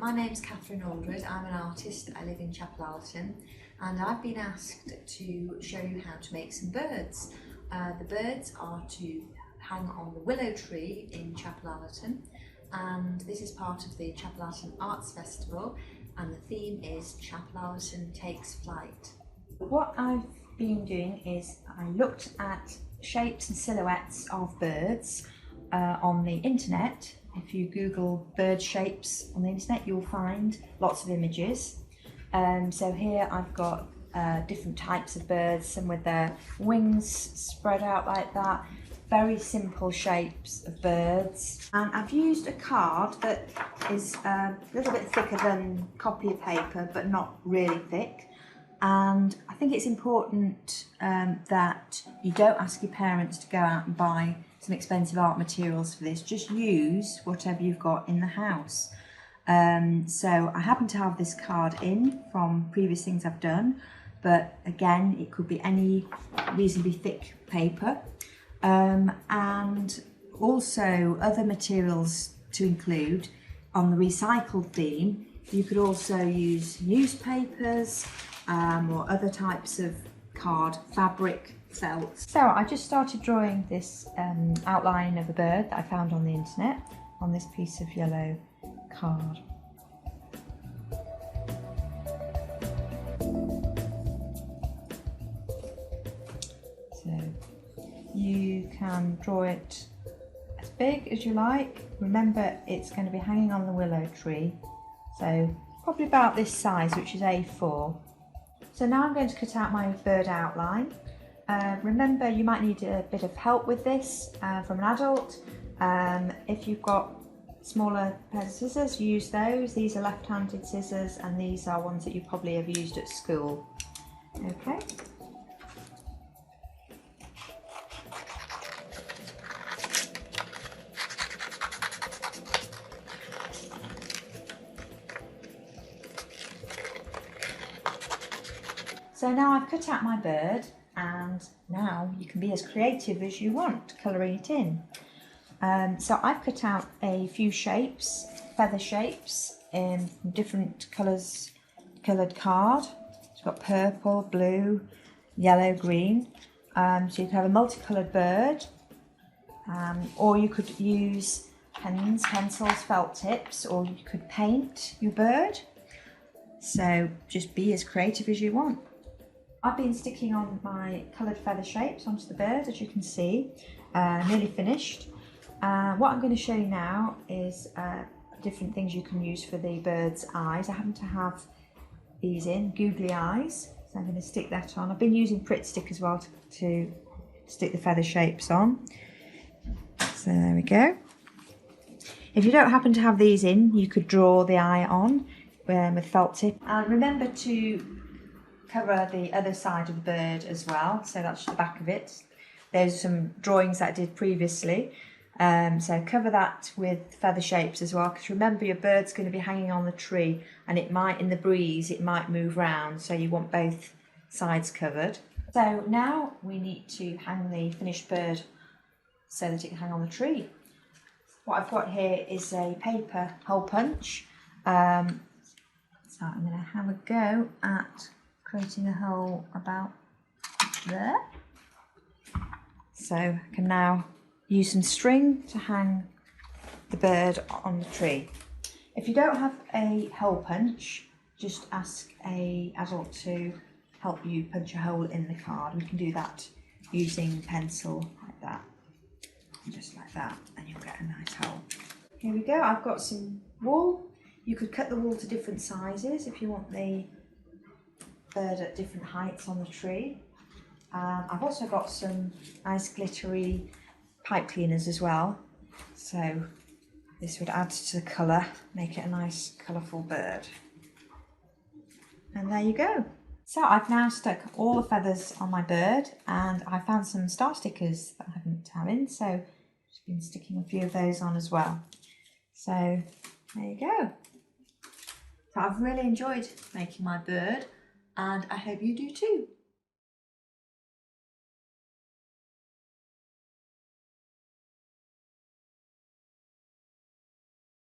My name's Catherine Aldred. I'm an artist. I live in Chapel Allerton, and I've been asked to show you how to make some birds. The birds are to hang on the willow tree in Chapel Allerton, and this is part of the Chapel Allerton Arts Festival, and the theme is Chapel Allerton Takes Flight. What I've been doing is I looked at shapes and silhouettes of birds on the internet. If you Google bird shapes on the internet, you'll find lots of images. So here I've got different types of birds, some with their wings spread out like that. Very simple shapes of birds. And I've used a card that is a little bit thicker than copy paper, but not really thick. And I think it's important that you don't ask your parents to go out and buy some expensive art materials for this. Just use whatever you've got in the house. So I happen to have this card in from previous things I've done, but again, it could be any reasonably thick paper. And also other materials to include on the recycled theme. You could also use newspapers or other types of card, fabric, felt. So I just started drawing this outline of a bird that I found on the internet on this piece of yellow card. So you can draw it as big as you like. Remember, it's going to be hanging on the willow tree, so probably about this size, which is A4. So now I'm going to cut out my bird outline. Remember, you might need a bit of help with this from an adult. If you've got smaller pairs of scissors, use those. These are left-handed scissors, and these are ones that you probably have used at school. Okay. So now I've cut out my bird, and now you can be as creative as you want colouring it in. So I've cut out a few shapes, feather shapes in different colours, coloured card. It's got purple, blue, yellow, green. So you can have a multicoloured bird, or you could use pens, pencils, felt tips, or you could paint your bird. So just be as creative as you want. I've been sticking on my coloured feather shapes onto the bird, as you can see, nearly finished. What I'm going to show you now is different things you can use for the bird's eyes. I happen to have these in, googly eyes, so I'm going to stick that on. I've been using Pritt Stick as well to stick the feather shapes on. So there we go. If you don't happen to have these in, you could draw the eye on with felt tip. And remember to cover the other side of the bird as well, so that's the back of it. There's some drawings that I did previously, so cover that with feather shapes as well, because remember, your bird's going to be hanging on the tree, and it might, in the breeze, it might move round, so you want both sides covered. So now we need to hang the finished bird so that it can hang on the tree. What I've got here is a paper hole punch, so I'm going to have a go at creating a hole about there. So I can now use some string to hang the bird on the tree. If you don't have a hole punch, just ask an adult to help you punch a hole in the card. We can do that using pencil like that, just like that, and you'll get a nice hole. Here we go, I've got some wool. You could cut the wool to different sizes if you want the bird at different heights on the tree. I've also got some nice glittery pipe cleaners as well, so this would add to the colour, make it a nice colourful bird. And there you go. So I've now stuck all the feathers on my bird, and I found some star stickers that I haven't have in, so I've just been sticking a few of those on as well. So there you go. So I've really enjoyed making my bird, and I hope you do too.